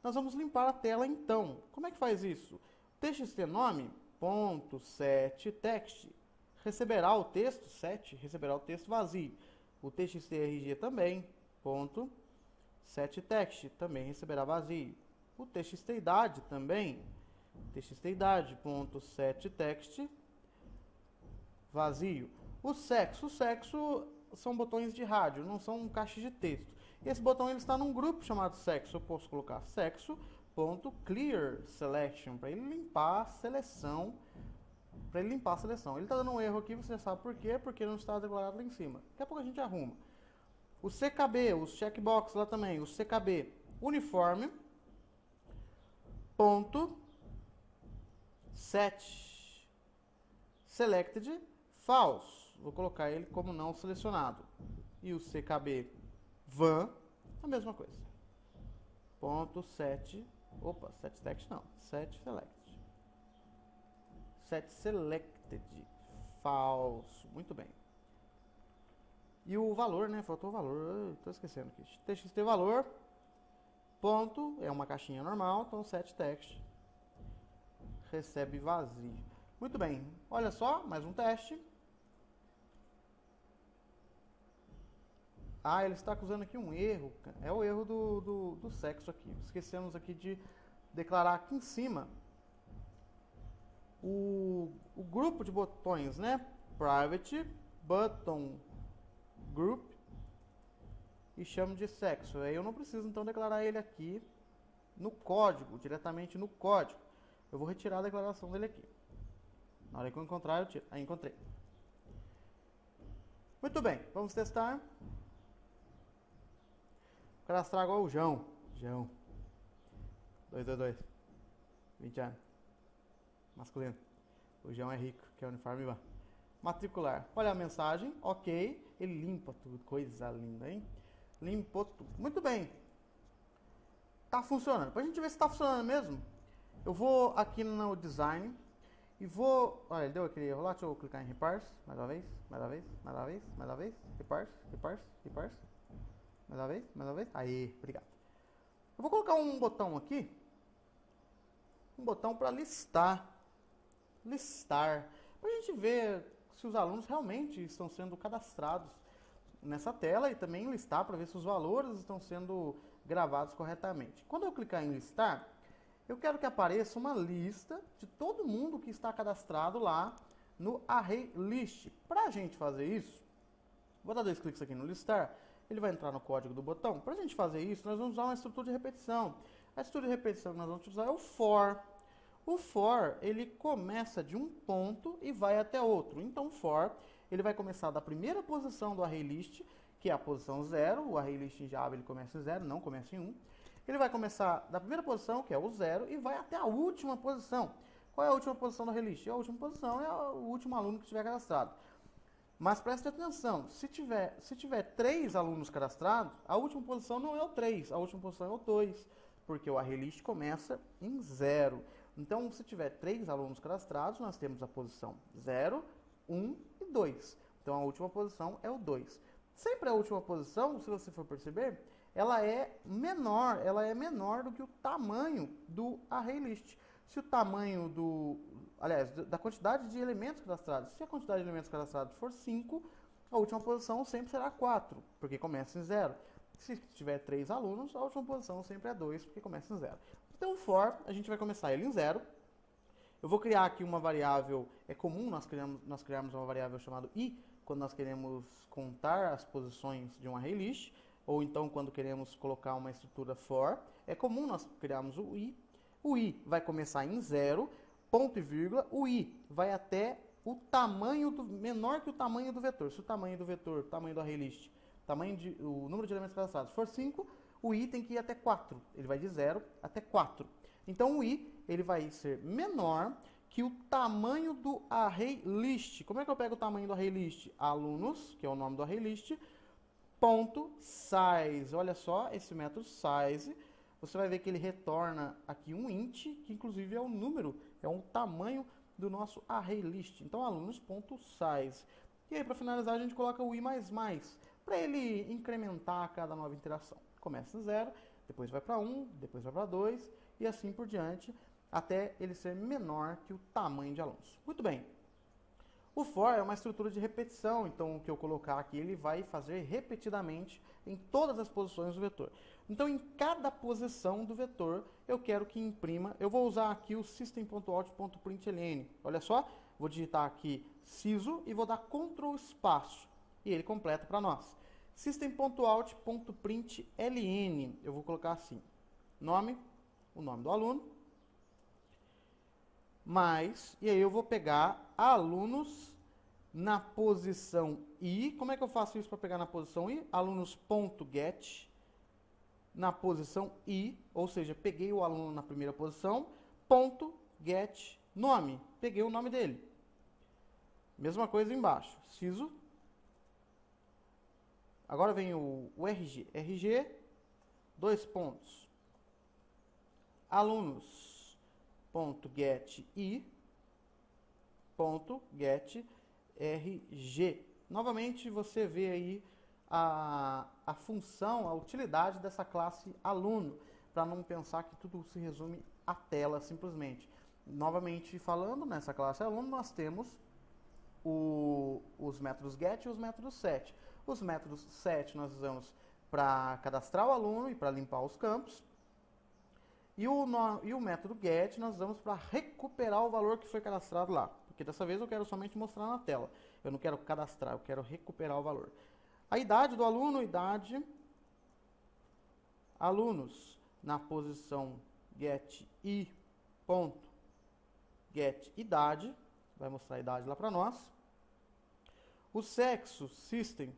nós vamos limpar a tela então. Como é que faz isso? txtnome.setText receberá o texto, set receberá o texto vazio. O txtrg também, .setText também receberá vazio. O txtidade também, txtidade.setText vazio. O sexo são botões de rádio, não são caixas de texto. Esse botão ele está num grupo chamado sexo. Eu posso colocar sexo.clearSelection para ele limpar a seleção. Ele está dando um erro aqui, você já sabe por quê, porque não está declarado lá em cima. Daqui a pouco a gente arruma. O CKB, os checkbox lá também, o CKB uniforme .set selected false. Vou colocar ele como não selecionado. E o CKB van, a mesma coisa. .set, set text não, set selected. Set selected false. Muito bem. E o valor, né? Faltou o valor. Estou esquecendo aqui. TXT valor. Ponto. É uma caixinha normal. Então, set text. Recebe vazio. Muito bem. Olha só. Mais um teste. Ele está acusando aqui um erro. É o erro do sexo aqui. Esquecemos aqui de declarar aqui em cima o grupo de botões, né? Private button group e chamo de sexo. Aí eu não preciso então declarar ele aqui no código, diretamente no código. Eu vou retirar a declaração dele aqui. Na hora que eu encontrar, eu tiro. Aí encontrei. Muito bem, vamos testar. Cadastrar igual o João. 222. 20 anos. masculino. O João é rico, que é uniforme van. Matricular. Olha a mensagem, ok. Ele limpa tudo, coisa linda, hein? Limpou tudo. Muito bem. Tá funcionando. Pra gente ver se tá funcionando mesmo, eu vou aqui no design e vou... Olha, ele deu aquele erro lá. Deixa eu clicar em reparse. Mais uma vez, mais uma vez, mais uma vez, mais uma vez. Reparse, reparse, reparse. Mais uma vez, mais uma vez. Aí, obrigado. Eu vou colocar um botão aqui. Um botão para listar. Listar. Pra gente ver se os alunos realmente estão sendo cadastrados nessa tela e também listar para ver se os valores estão sendo gravados corretamente. Quando eu clicar em listar, eu quero que apareça uma lista de todo mundo que está cadastrado lá no Array List. Para a gente fazer isso, vou dar 2 cliques aqui no listar, ele vai entrar no código do botão. Para a gente fazer isso, nós vamos usar uma estrutura de repetição. A estrutura de repetição que nós vamos usar é o for. O for, ele começa de um ponto e vai até outro. Então, o for, ele vai começar da primeira posição do array list, que é a posição 0. O array list em Java ele começa em 0, não começa em 1. Ele vai começar da primeira posição, que é o 0, e vai até a última posição. Qual é a última posição do array list? A última posição é o último aluno que estiver cadastrado. Mas preste atenção, se tiver 3 alunos cadastrados, a última posição não é o 3, a última posição é o 2, porque o array list começa em 0. Então, se tiver 3 alunos cadastrados, nós temos a posição 0, 1 e 2. Então, a última posição é o 2. Sempre a última posição, se você for perceber, ela é menor do que o tamanho do array list. Se o tamanho da quantidade de elementos cadastrados, se a quantidade de elementos cadastrados for 5, a última posição sempre será 4, porque começa em 0. Se tiver 3 alunos, a última posição sempre é 2, porque começa em 0. Então, o for, a gente vai começar ele em 0. Eu vou criar aqui uma variável, é comum nós criarmos uma variável chamada i, quando nós queremos contar as posições de um array list, ou então quando queremos colocar uma estrutura for, é comum nós criarmos o i. O i vai começar em 0, ponto e vírgula, o i vai até o tamanho menor que o tamanho do vetor. Se o tamanho do vetor, o tamanho do array list, o número de elementos cadastrados for 5, o i tem que ir até 4. Ele vai de 0 até 4. Então, o i ele vai ser menor que o tamanho do array list. Como é que eu pego o tamanho do array list? Alunos, que é o nome do array list, ponto size. Olha só, esse método size, você vai ver que ele retorna aqui um int, que inclusive é o número, é o tamanho do nosso array list. Então, alunos.size. E aí, para finalizar, a gente coloca o i++, para ele incrementar a cada nova interação. Começa em 0, depois vai para 1, depois vai para 2 e assim por diante, até ele ser menor que o tamanho de alunos. Muito bem. O for é uma estrutura de repetição, então o que eu colocar aqui, ele vai fazer repetidamente em todas as posições do vetor. Então, em cada posição do vetor, eu quero que imprima, eu vou usar aqui o system.out.println. Olha só, vou digitar aqui siso e vou dar Ctrl espaço, e ele completa para nós. System.out.println, eu vou colocar assim, nome, o nome do aluno, e aí eu vou pegar alunos na posição i. Como é que eu faço isso para pegar na posição i? Alunos.get na posição i, ou seja, peguei o aluno na primeira posição, ponto get nome, peguei o nome dele. Mesma coisa embaixo, siso. Agora vem o RG. RG, 2 pontos. Alunos.get i, ponto get RG. Novamente, você vê aí a função, a utilidade dessa classe aluno, para não pensar que tudo se resume à tela simplesmente. Novamente falando, nessa classe aluno, nós temos os métodos get e os métodos set. Os métodos set nós usamos para cadastrar o aluno e para limpar os campos. E o método get nós usamos para recuperar o valor que foi cadastrado lá. Porque dessa vez eu quero somente mostrar na tela. Eu não quero cadastrar, eu quero recuperar o valor. A idade do aluno, alunos na posição get i, ponto, get idade, vai mostrar a idade lá para nós. O sexo, system,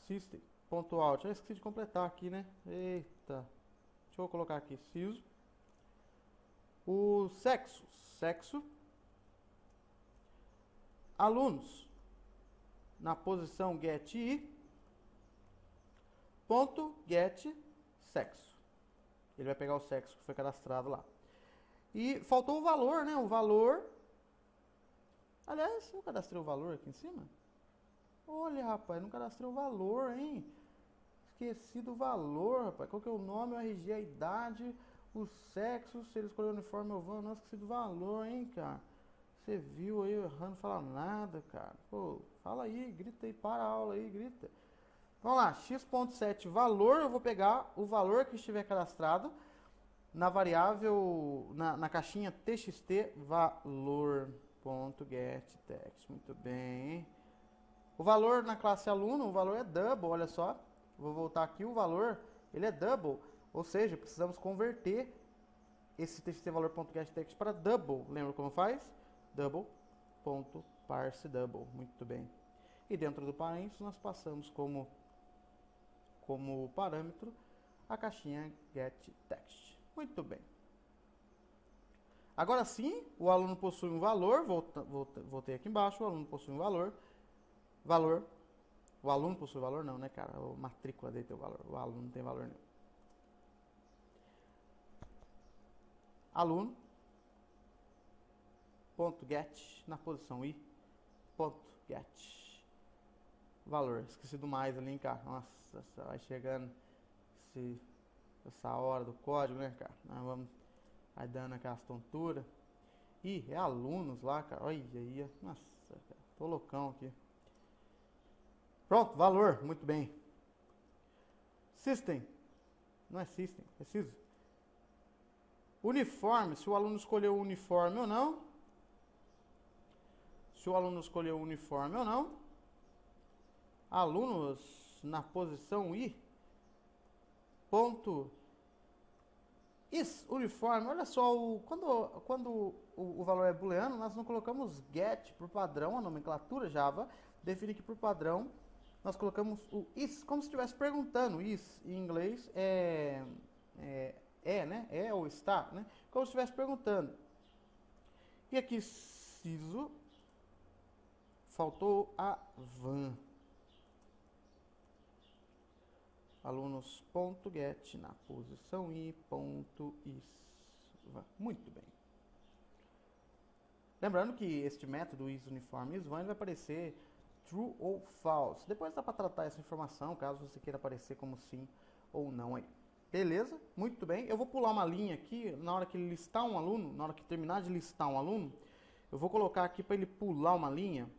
system.out, eu esqueci de completar aqui, né? Eita, deixa eu colocar aqui, siso. O sexo, alunos, na posição get i, ponto get sexo. Ele vai pegar o sexo que foi cadastrado lá. E faltou o valor, né? O valor. Aliás, eu cadastrei o valor aqui em cima? Olha, rapaz, não cadastrei o valor, hein? Esqueci do valor, rapaz. Qual que é o nome, o RG, a idade, o sexo, se ele escolheu o uniforme ou vão. Nossa, esqueci do valor, hein, cara? Você viu aí, errando, não fala nada, cara. Pô, fala aí, grita aí, para a aula aí, grita. Vamos lá, x.set valor, eu vou pegar o valor que estiver cadastrado na variável, na caixinha txt valor.getText. Muito bem. O valor na classe aluno, o valor é double, olha só. Vou voltar aqui, o valor, ele é double. Ou seja, precisamos converter esse txt valor.getText para double. Lembra como faz? Double.parseDouble. Muito bem. E dentro do parênteses nós passamos como parâmetro a caixinha getText. Muito bem. Agora sim, o aluno possui um valor, voltei aqui embaixo, o aluno possui um valor, o aluno possui valor não, né, cara? A matrícula dele tem o valor, o aluno não tem valor nenhum. Aluno.get na posição i.get valor. Esqueci do mais ali, hein, cara? Nossa, vai chegando essa hora do código, né, cara? Nós vamos vai dando aquelas tonturas. Ih, é alunos lá, cara. Olha aí, nossa, cara, tô loucão aqui. Pronto, valor, muito bem. System, não é system, é sys. Uniforme, se o aluno escolheu o uniforme ou não. Se o aluno escolheu o uniforme ou não. Alunos na posição i. Ponto is, uniforme. Olha só, quando o valor é booleano, nós não colocamos get por padrão, a nomenclatura Java define que por padrão nós colocamos o is, como se estivesse perguntando. Is em inglês né? É ou está, né? Como se estivesse perguntando. E aqui, siso, faltou a van. Alunos.get na posição i.is. Muito bem. Lembrando que este método isUniforme isVan vai aparecer true ou false. Depois dá para tratar essa informação, caso você queira aparecer como sim ou não aí. Beleza? Muito bem. Eu vou pular uma linha aqui, na hora que ele listar um aluno, na hora que terminar de listar um aluno, eu vou colocar aqui para ele pular uma linha,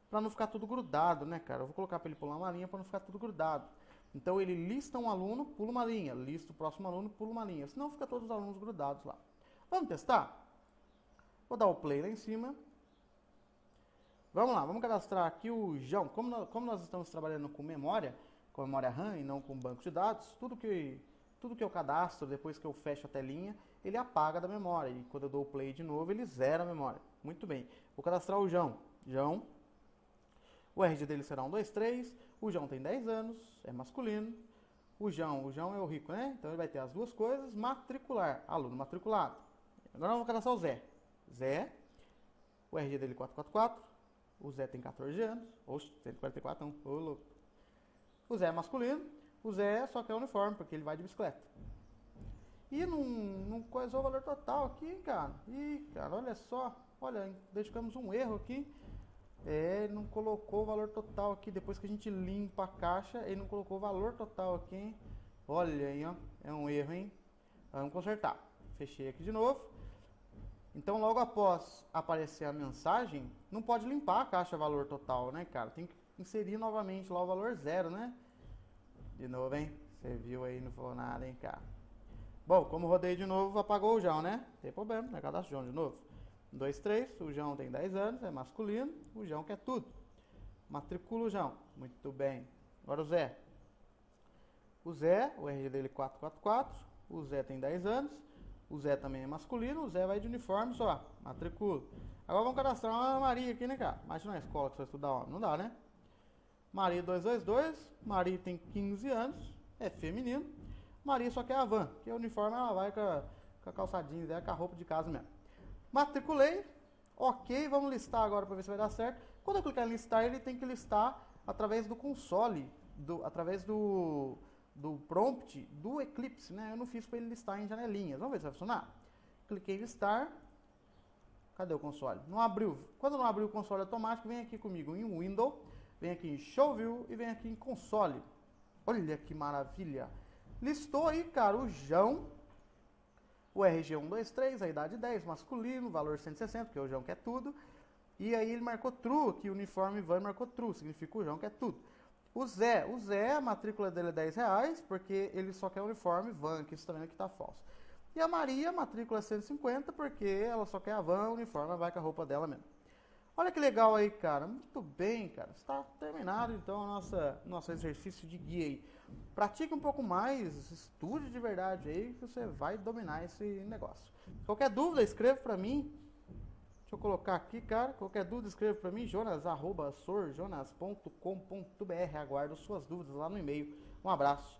para não ficar tudo grudado, né, cara? Eu vou colocar para ele pular uma linha para não ficar tudo grudado. Então ele lista um aluno, pula uma linha, lista o próximo aluno, pula uma linha, senão fica todos os alunos grudados lá. Vamos testar? Vou dar o play lá em cima. Vamos lá, vamos cadastrar aqui o João. Como nós estamos trabalhando com memória RAM e não com banco de dados, tudo que eu cadastro, depois que eu fecho a telinha, ele apaga da memória. E quando eu dou o play de novo, ele zera a memória. Muito bem. Vou cadastrar o João. João. O RG dele será 123. O João tem 10 anos, é masculino. O João é o rico, né? Então ele vai ter as duas coisas. Matricular, aluno matriculado. Agora vamos cadastrar o Zé. Zé, o RG dele 444. O Zé tem 14 anos. Oxe, 144 não. Ô, louco. O Zé é masculino. O Zé só quer uniforme, porque ele vai de bicicleta. E não coisou o valor total aqui, cara. Ih, cara, olha só. Olha, identificamos um erro aqui. Ele não colocou o valor total aqui. Depois que a gente limpa a caixa, ele não colocou o valor total aqui, hein? Olha aí, ó. É um erro, hein? Vamos consertar. Fechei aqui de novo. Então, logo após aparecer a mensagem, não pode limpar a caixa valor total, né, cara? Tem que inserir novamente lá o valor 0, né? De novo, hein? Você viu aí, não falou nada, hein, cara? Bom, como rodei de novo, apagou o João, né? Não tem problema, né? Cadastro o João de novo. 1, 2, 3, o João tem 10 anos, é masculino, o João quer tudo. Matricula o João, muito bem. Agora o Zé. O Zé, o RG dele é 444, o Zé tem 10 anos, o Zé também é masculino, o Zé vai de uniforme só, matricula. Agora vamos cadastrar uma Maria aqui, né, cara? Imagina na escola que você vai estudar homem, não dá, né? Maria 222, Maria tem 15 anos, é feminino. Maria só quer a van, que é o uniforme ela vai com com a calçadinha dela, com a roupa de casa mesmo. Matriculei, ok, vamos listar agora para ver se vai dar certo. Quando eu clicar em listar, ele tem que listar através do console, através do prompt do Eclipse, né? Eu não fiz para ele listar em janelinhas. Vamos ver se vai funcionar. Cliquei em listar. Cadê o console? Não abriu. Quando não abriu o console automático, vem aqui comigo em Window, vem aqui em Show View e vem aqui em Console. Olha que maravilha. Listou aí, cara, o João, o RG 123, a idade 10, masculino, valor 160, porque o João quer tudo. E aí ele marcou true, que o uniforme van marcou true, significa o João quer tudo. O Zé, a matrícula dele é R$10, porque ele só quer uniforme van, que isso também aqui tá falso. E a Maria, a matrícula é 150, porque ela só quer a van, o uniforme vai com a roupa dela mesmo. Olha que legal aí, cara. Muito bem, cara. Está terminado, então, nosso exercício de guia aí. Pratique um pouco mais, estude de verdade aí, que você vai dominar esse negócio. Qualquer dúvida, escreva para mim. Deixa eu colocar aqui, cara. Qualquer dúvida, escreva para mim, jonas@sorjonas.com.br. Aguardo suas dúvidas lá no e-mail. Um abraço.